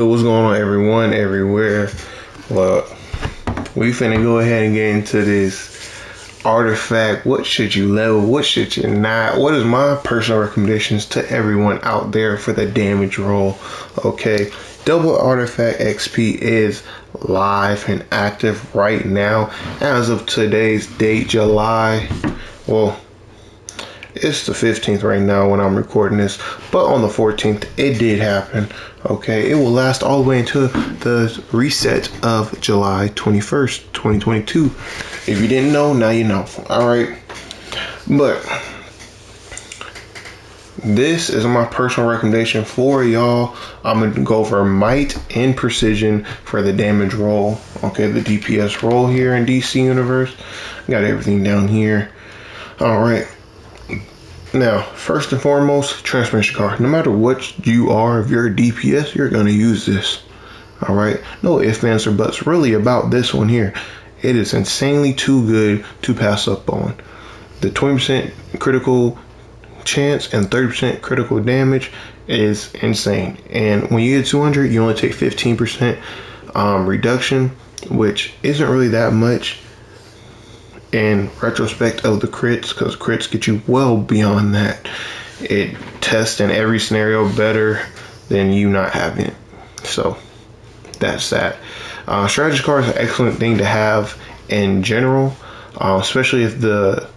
What's going on, everyone, everywhere? Well, we finna go ahead and get into this artifact. What should you level? What should you not? What is my personal recommendations to everyone out there for the damage roll? Okay, double artifact XP is live and active right now as of today's date, July. Well, it's the 15th right now when I'm recording this, but on the 14th it did happen. Okay, it will last all the way until the reset of July 21st, 2022. If you didn't know, now you know. All right, but this is my personal recommendation for y'all. I'm gonna go over might and precision for the damage roll. Okay, the DPS roll here in DC Universe. Got everything down here. All right. Now, first and foremost, transmission card. No matter what you are, if you're a DPS, you're going to use this. All right? No ifs, ands, or buts really about this one here. It is insanely too good to pass up on. The 20% critical chance and 30% critical damage is insane. And when you get 200, you only take 15% reduction, which isn't really that much in retrospect of the crits, because crits get you well beyond that. It tests in every scenario better than you not having it. So that's that. Strategy card is an excellent thing to have in general, especially if the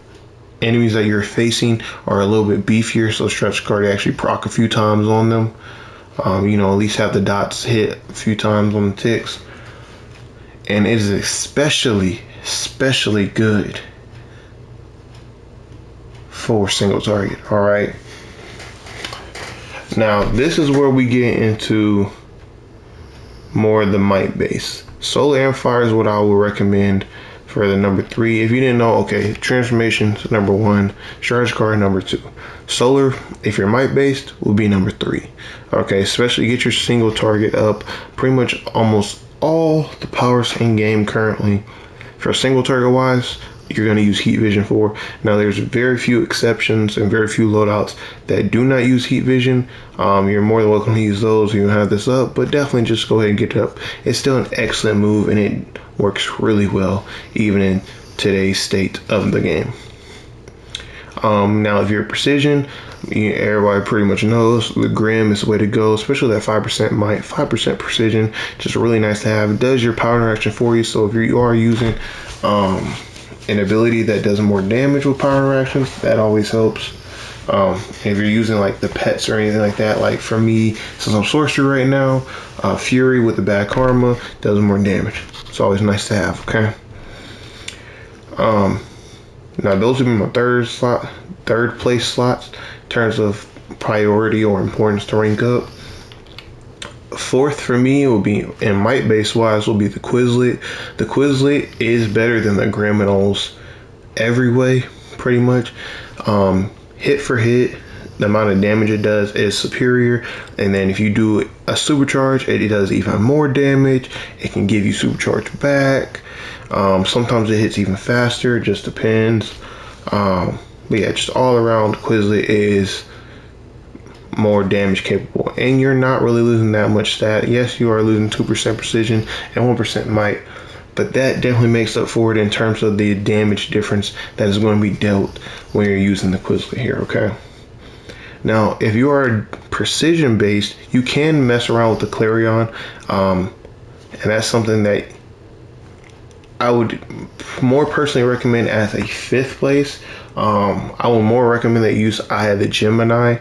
enemies that you're facing are a little bit beefier, so strategy card actually proc a few times on them. At least have the dots hit a few times on the ticks. And it is especially good for single target. All right, now this is where we get into more of the might base. Solar Amplifier is what I would recommend for the number 3. If you didn't know, okay, transformations number 1, strategy card number 2. Solar, if you're might based, will be number 3. Okay, especially get your single target up. Pretty much almost all the powers in game currently for single target wise, you're going to use heat vision for. Now there's very few exceptions and very few loadouts that do not use heat vision. You're more than welcome to use those. You can have this up, but definitely just go ahead and get it up. It's still an excellent move and it works really well even in today's state of the game. Now if you're precision, everybody pretty much knows the Grim is the way to go, especially that 5% might, 5% precision, just really nice to have. It does your power interaction for you, so if you are using an ability that does more damage with power interactions, that always helps. If you're using like the pets or anything like that, like for me, since I'm sorcery right now, Fury with the bad karma does more damage. It's always nice to have. Okay. Now those would be my third place slots in terms of priority or importance to rank up. Fourth for me will be, in might base wise, will be the Quizlet. The Quizlet is better than the Graminals every way, pretty much. Hit for hit, the amount of damage it does is superior. And then if you do a supercharge, it does even more damage. It can give you supercharge back. Sometimes it hits even faster, it just depends. But yeah, just all around, Quizlet is more damage capable, and you're not really losing that much stat. Yes, you are losing 2% precision and 1% might, but that definitely makes up for it in terms of the damage difference that is going to be dealt when you're using the Quizlet here. Okay. Now, if you are precision based, you can mess around with the Clarion, and that's something that I would more personally recommend as a 5th place. I would more recommend that you use Eye of the Gemini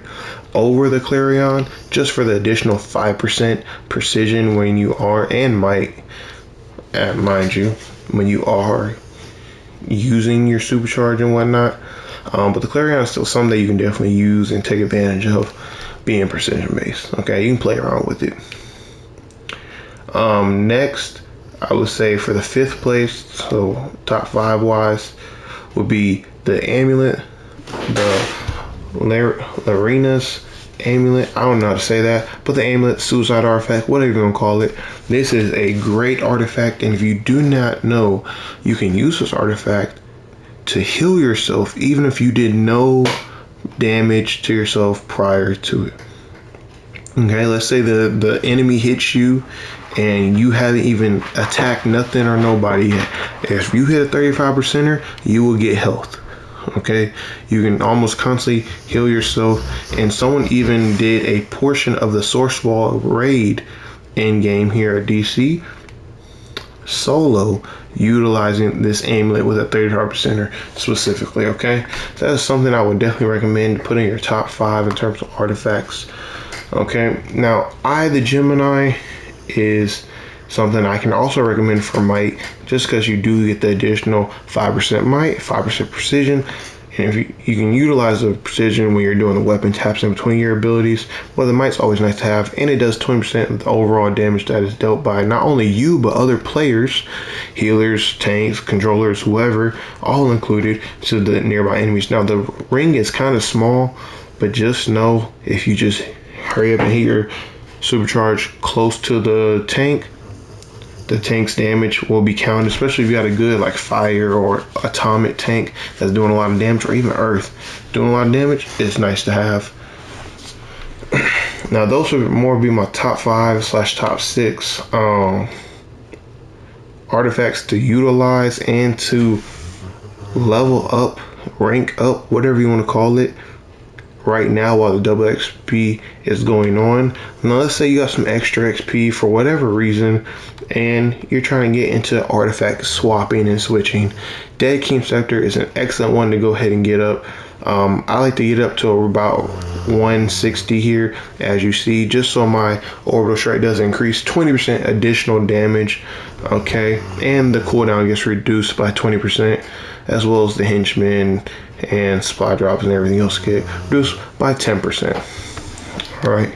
over the Clarion, just for the additional 5% precision when you are, and might, mind you, when you are using your supercharge and whatnot. But the Clarion is still something that you can definitely use and take advantage of being precision based. Okay, you can play around with it. Next, I would say for the 5th place, so top 5 wise, would be the amulet, the Larina's amulet. I don't know how to say that, but the amulet, suicide artifact, whatever you want to call it. This is a great artifact, and if you do not know, you can use this artifact to heal yourself, even if you did no damage to yourself prior to it. Okay, let's say the enemy hits you and you haven't even attacked nothing or nobody yet. If you hit a 35%er, you will get health. Okay, you can almost constantly heal yourself. And someone even did a portion of the Source Wall raid in game here at DC solo, utilizing this amulet with a 35%er specifically. Okay, so that is something I would definitely recommend putting in your top 5 in terms of artifacts. Okay, now Eye of the Gemini is something I can also recommend for might, just because you do get the additional 5% might, 5% precision, and if you can utilize the precision when you're doing the weapon taps in between your abilities. Well, the might's always nice to have, and it does 20% of the overall damage that is dealt by not only you but other players, healers, tanks, controllers, whoever, all included, to the nearby enemies. Now the ring is kind of small, but just know if you just hurry up and hit your supercharge close to the tank's damage will be counted, especially if you got a good like fire or atomic tank that's doing a lot of damage, or even earth doing a lot of damage. It's nice to have. Now those would more be my top 5/top 6 artifacts to utilize and to level up, rank up, whatever you want to call it, right now while the double XP is going on. Now let's say you got some extra XP for whatever reason and you're trying to get into artifact swapping and switching. Dead King Scepter is an excellent one to go ahead and get up. I like to get up to about 160 here, as you see, just so my orbital strike does increase 20% additional damage. Okay, and the cooldown gets reduced by 20%, as well as the henchmen and supply drops and everything else get reduced by 10%. All right,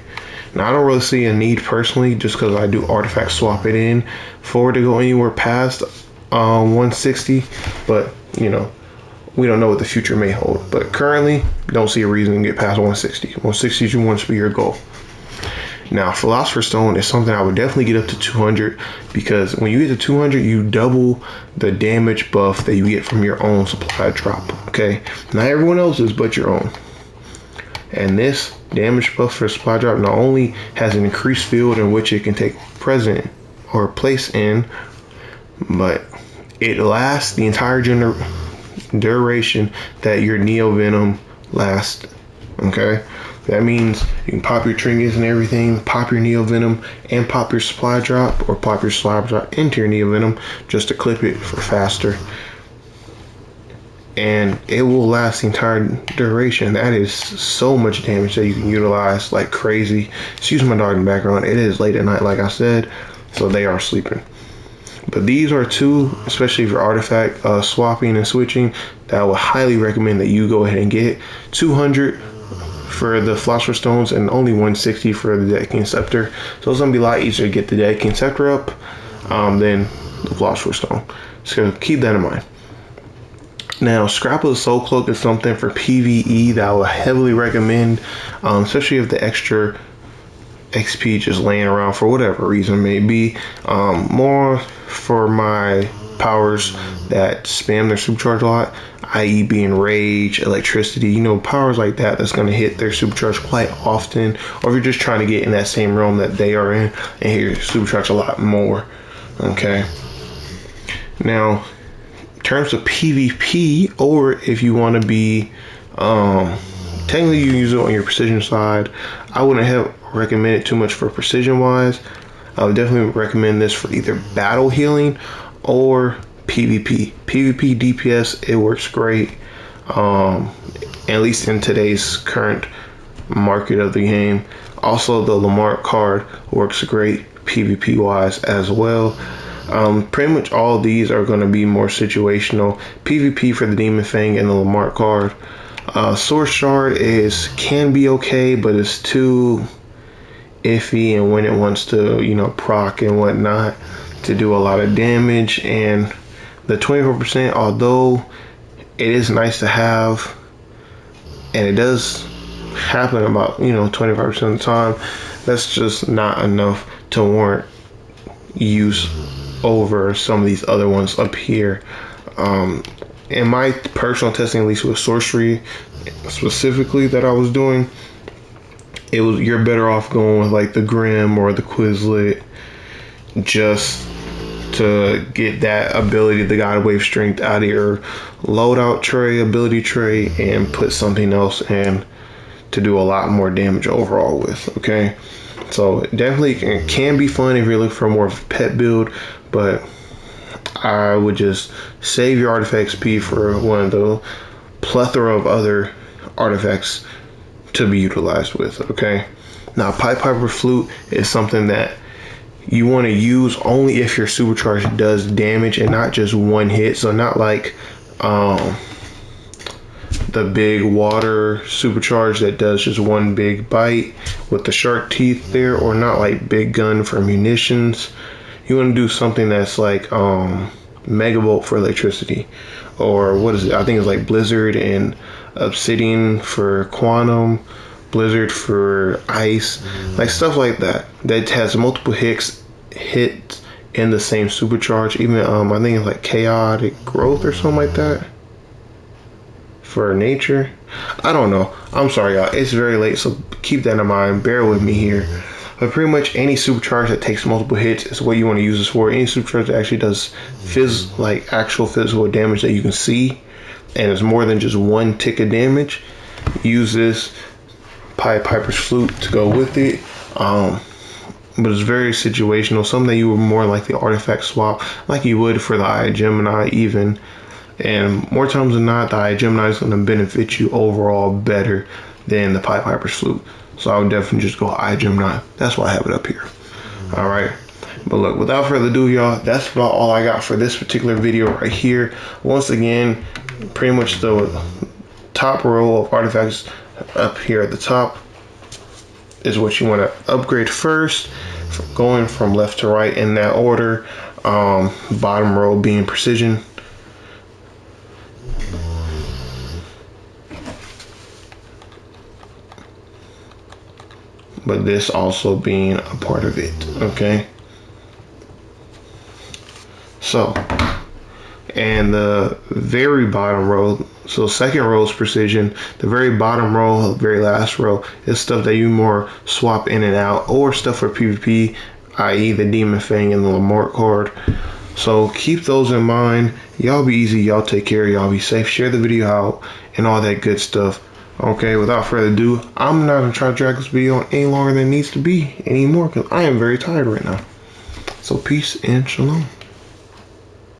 now I don't really see a need personally, just because I do artifact swap it in for it to go anywhere past 160, but you know, we don't know what the future may hold. But currently, don't see a reason to get past 160. 160 should want to be your goal. Now, Philosopher's Stone is something I would definitely get up to 200, because when you get to 200, you double the damage buff that you get from your own supply drop. Okay, not everyone else's, but your own. And this damage buff for supply drop not only has an increased field in which it can take present or place in, but it lasts the entire duration that your Neo Venom lasts. Okay, that means you can pop your trinkets and everything, pop your Neo Venom, and pop your supply drop, or pop your supply drop into your Neo Venom just to clip it for faster, and it will last the entire duration. That is so much damage that you can utilize like crazy. Excuse my dog in the background. It is late at night, like I said, so they are sleeping. But these are two, especially for artifact swapping and switching, that I would highly recommend that you go ahead and get. 200 for the Philosopher's Stones and only 160 for the Dead King Scepter. So it's going to be a lot easier to get the Dead King Scepter up than the Philosopher's Stone. So keep that in mind. Now, Scrap of the Soul Cloak is something for PvE that I would heavily recommend, especially if the extra XP just laying around for whatever reason may be. More for my powers that spam their supercharge a lot, i.e. being rage, electricity, you know, powers like that that's going to hit their supercharge quite often, or if you're just trying to get in that same realm that they are in and hit your supercharge a lot more. Okay, now in terms of PvP, or if you want to be technically you use it on your precision side, I wouldn't have recommend it too much for precision wise. I would definitely recommend this for either battle healing or PvP. PvP DPS, it works great. At least in today's current market of the game. Also, the Lamar card works great PvP wise as well. Pretty much all of these are going to be more situational. PvP for the Demon Fang and the Lamar card. Source Shard can be okay, but it's too iffy, and when it wants to, you know, proc and whatnot to do a lot of damage. And the 24%, although it is nice to have, and it does happen about, you know, 25% of the time, that's just not enough to warrant use over some of these other ones up here. In my personal testing, at least with sorcery specifically that I was doing, you're better off going with like the Grim or the Quizlet, just to get that ability, the God Wave strength, out of your loadout tray, ability tray, and put something else in to do a lot more damage overall with. Okay, so it definitely can be fun if you're looking for more of a pet build, but I would just save your artifact XP for one of the plethora of other artifacts to be utilized with. Okay, now Pied Piper Flute is something that you want to use only if your supercharge does damage and not just one hit. So not like the big water supercharge that does just one big bite with the shark teeth there, or not like Big Gun for munitions. You want to do something that's like Megavolt for electricity, or what is it? I think it's like Blizzard and Obsidian for quantum, Blizzard for ice, like stuff like that has multiple hits in the same supercharge. Even I think it's like chaotic growth or something like that for nature. I don't know, I'm sorry y'all, it's very late, so keep that in mind, bear with me here. But pretty much any supercharge that takes multiple hits is what you want to use this for. Any supercharge that actually does actual physical damage that you can see, and it's more than just one tick of damage, use this Pied Piper's Flute to go with it. But it's very situational, something that you would more like the artifact swap like you would for the Eye Gemini even. And more times than not, the Eye Gemini is going to benefit you overall better than the Pied Piper's Flute. So I would definitely just go Eye Gemini. That's why I have it up here. All right. But look, without further ado, y'all, that's about all I got for this particular video right here. Once again, pretty much the top row of artifacts up here at the top is what you want to upgrade first, going from left to right in that order. Bottom row being precision. But this also being a part of it, okay? So, and the very bottom row, so second row is precision. The very bottom row, the very last row, is stuff that you more swap in and out, or stuff for PvP, i.e. the Demon Fang and the Lamort card. So keep those in mind. Y'all be easy, y'all take care, y'all be safe, share the video out, and all that good stuff. Okay, without further ado, I'm not going to try to drag this video on any longer than it needs to be anymore, because I am very tired right now. So peace and shalom.